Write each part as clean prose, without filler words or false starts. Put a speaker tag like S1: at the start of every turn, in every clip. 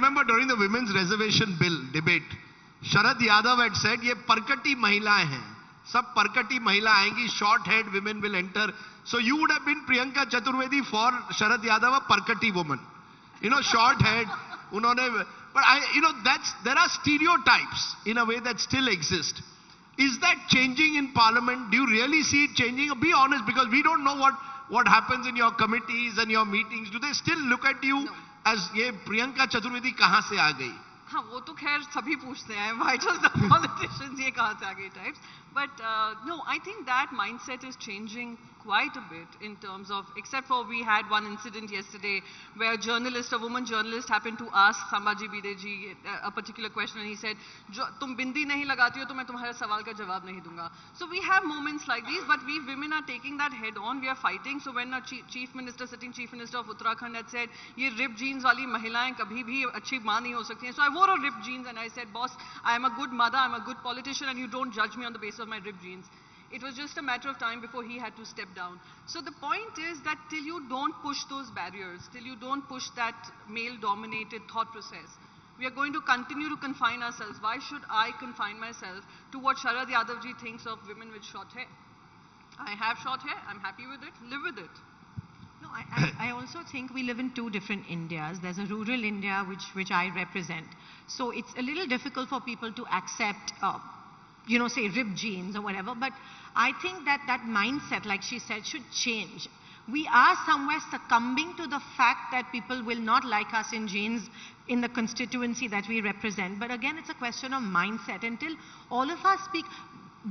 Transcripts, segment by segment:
S1: remember during the women's reservation bill debate, Sharad Yadav had said, "ये परकटी महिलाएं हैं, सब परकटी महिला आएंगी, short-haired women will enter." So you would have been Priyanka Chaturvedi for Sharad Yadav, a परकटी woman, short-haired. But there are stereotypes in a way that still exist. Is that changing in Parliament? Do you really see it changing? Be honest, because we don't know what happens in your committees and your meetings. Do they still look at you as ये Priyanka Chaturvedi कहाँ से आ गई?
S2: हाँ, वो तो खैर सभी पूछते हैं, why just the politicians, ये कहाँ से आ गई types. But no, I think that mindset is changing quite a bit in terms of, except for we had one incident yesterday where a woman journalist happened to ask Sambhaji Bide ji a particular question and he said, "तुम बिंदी नहीं लगाती हो तो मैं तुम्हारे सवाल का जवाब नहीं दूंगा." So we have moments like these, but we women are taking that head on. We are fighting. So when a sitting chief minister of Uttarakhand had said, "ये ripped jeans वाली महिलाएं कभी भी अच्छी माँ नहीं हो सकती हैं." So I wore a ripped jeans and I said, "Boss, I am a good mother, I am a good politician, and you don't judge me on the basis of my ripped jeans." It was just a matter of time before he had to step down. So the point is that till you don't push those barriers, till you don't push that male-dominated thought process, we are going to continue to confine ourselves. Why should I confine myself to what Sharad Yadav ji thinks of women with short hair? I have short hair, I'm happy with it, live with it.
S3: No, I also think we live in two different Indias. There's a rural India which I represent. So it's a little difficult for people to accept say ripped jeans or whatever, but I think that mindset, like she said, should change. We are somewhere succumbing to the fact that people will not like us in jeans in the constituency that we represent. But again, it's a question of mindset. Until all of us speak,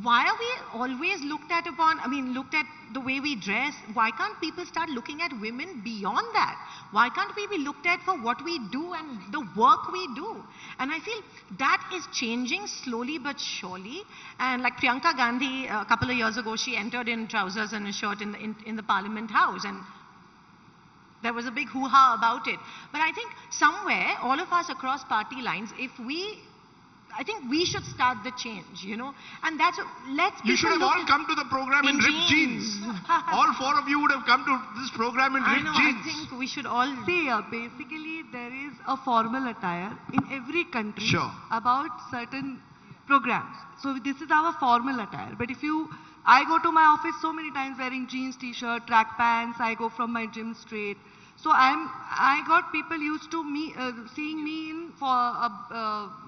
S3: why are we always looked at the way we dress? Why can't people start looking at women beyond that? Why can't we be looked at for what we do and the work we do? And I feel that is changing slowly but surely. And like Priyanka Gandhi, a couple of years ago, she entered in trousers and a shirt in the Parliament House. And there was a big hoo-ha about it. But I think somewhere, all of us across party lines, I think we should start the change, and
S1: You should have all come to the program in ripped jeans. All four of you would have come to this program in ripped jeans.
S3: I think we should all
S4: see. Basically, there is a formal attire in every country about certain programs. So this is our formal attire. But I go to my office so many times wearing jeans, t-shirt, track pants. I go from my gym straight. So I got people used to seeing me in for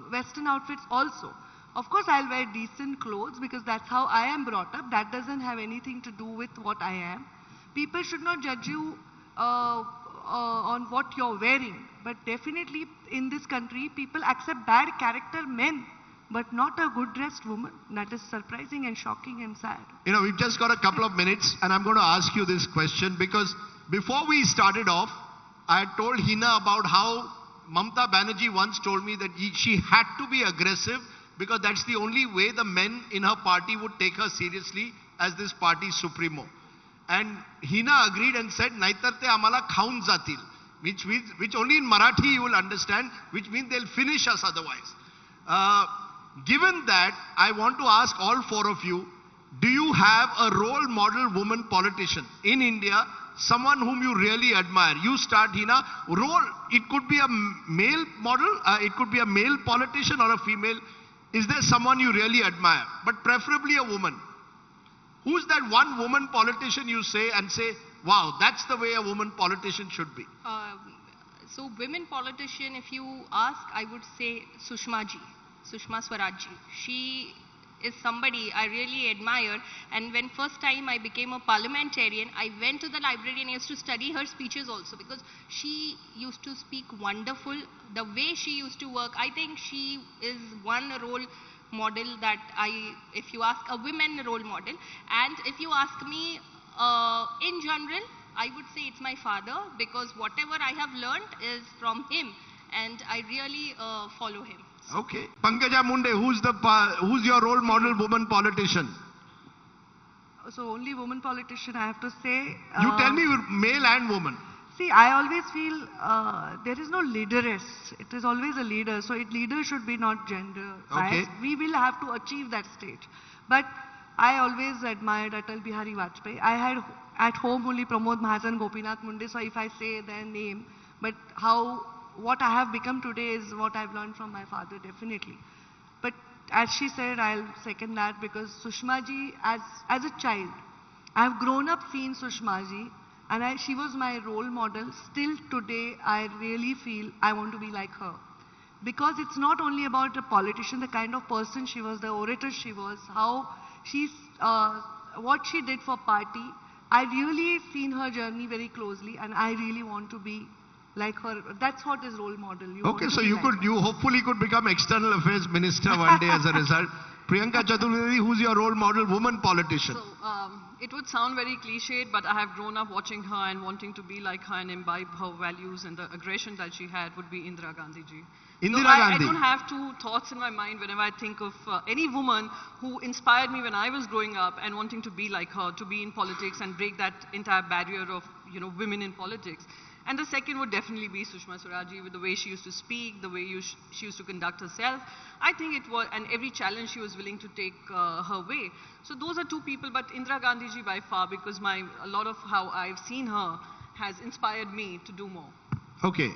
S4: Western outfits also. Of course, I'll wear decent clothes because that's how I am brought up. That doesn't have anything to do with what I am. People should not judge you on what you're wearing. But definitely in this country, people accept bad character men, but not a good-dressed woman. That is surprising and shocking and sad.
S1: We've just got a couple of minutes, and I'm going to ask you this question because before we started off, I had told Heena about how Mamata Banerjee once told me that she had to be aggressive because that's the only way the men in her party would take her seriously as this party's supremo. And Heena agreed and said, "Naitar te amala khaun jatil," which only in Marathi you will understand, which means they'll finish us otherwise. Given that, I want to ask all four of you, do you have a role model woman politician in India? Someone whom you really admire. You start, Heena. It could be a male model, it could be a male politician or a female. Is there someone you really admire? But preferably a woman. Who's that one woman politician you say, wow, that's the way a woman politician should be?
S5: So women politician, if you ask, I would say Sushma Swaraj ji. She is somebody I really admire, and when first time I became a parliamentarian, I went to the library and I used to study her speeches also because she used to speak wonderful. The way she used to work, I think she is one role model that if you ask a women role model, and if you ask me in general, I would say it's my father because whatever I have learned is from him and I really follow him.
S1: Okay. Pankaja Munde, who's your role model woman politician?
S4: So only woman politician I have to say.
S1: You tell me male and woman.
S4: See, I always feel there is no leaderess. It is always a leader. So leader should be not gender biased.
S1: Okay.
S4: We will have to achieve that stage. But I always admired Atal Bihari Vajpayee. I had at home only Pramod Mahajan, Gopinath Munde. So if I say their name, but how what I have become today is what I've learned from my father, definitely. But as she said, I'll second that, because Sushma ji, as a child, I have grown up seeing Sushma ji, and she was my role model. Still today, I really feel I want to be like her. Because it's not only about a politician, the kind of person she was, the orator she was, how she's, what she did for party. I really seen her journey very closely, and I really want to be like her. That's what is role model.
S1: Okay, so you hopefully could become external affairs minister one day as a result. Priyanka Chaturvedi, who's your role model, woman politician?
S2: So, it would sound very cliched, but I have grown up watching her and wanting to be like her and imbibe her values, and the aggression that she had would be Indira Gandhi ji.
S1: Indira
S2: I
S1: Gandhi.
S2: don't have two thoughts in my mind whenever I think of any woman who inspired me when I was growing up and wanting to be like her, to be in politics and break that entire barrier of, women in politics. And the second would definitely be Sushma Swaraj, with the way she used to speak, the way she used to conduct herself. I think it was, and every challenge she was willing to take her way. So those are two people, but Indira Gandhi ji by far, because a lot of how I've seen her has inspired me to do more.
S1: Okay.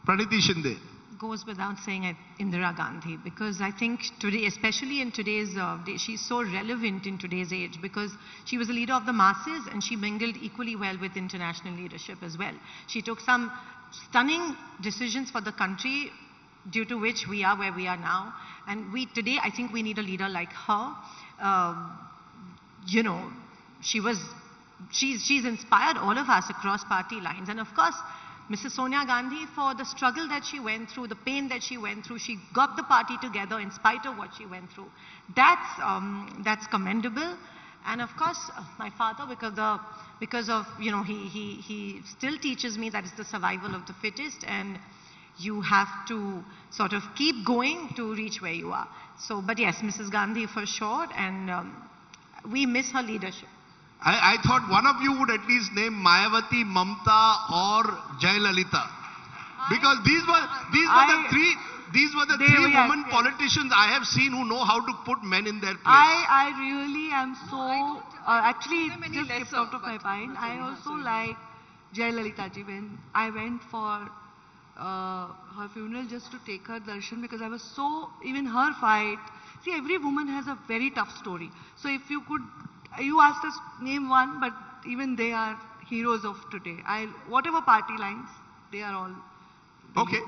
S1: Praniti Shinde.
S3: Goes without saying Indira Gandhi, because I think today, especially in today's day, she's so relevant in today's age, because she was a leader of the masses and she mingled equally well with international leadership as well. She took some stunning decisions for the country, due to which we are where we are now. And today, I think we need a leader like her. She's inspired all of us across party lines. And of course, Mrs. Sonia Gandhi, for the struggle that she went through, the pain that she went through, she got the party together in spite of what she went through. That's commendable. And of course, my father, because of he still teaches me that it's the survival of the fittest, and you have to sort of keep going to reach where you are. So, but yes, Mrs. Gandhi for sure, and we miss her leadership.
S1: I thought one of you would at least name Mayawati, Mamta, or Jayalalitha, because these were the three women politicians I have seen who know how to put men in their place.
S4: I really am so actually it just skipped out of my mind. I also like Jayalalitha ji. When I went for her funeral just to take her darshan, because I was so, even her fight. See, every woman has a very tough story. So if you could. You asked us name one, but even they are heroes of today. Whatever party lines, they are all.
S1: Okay.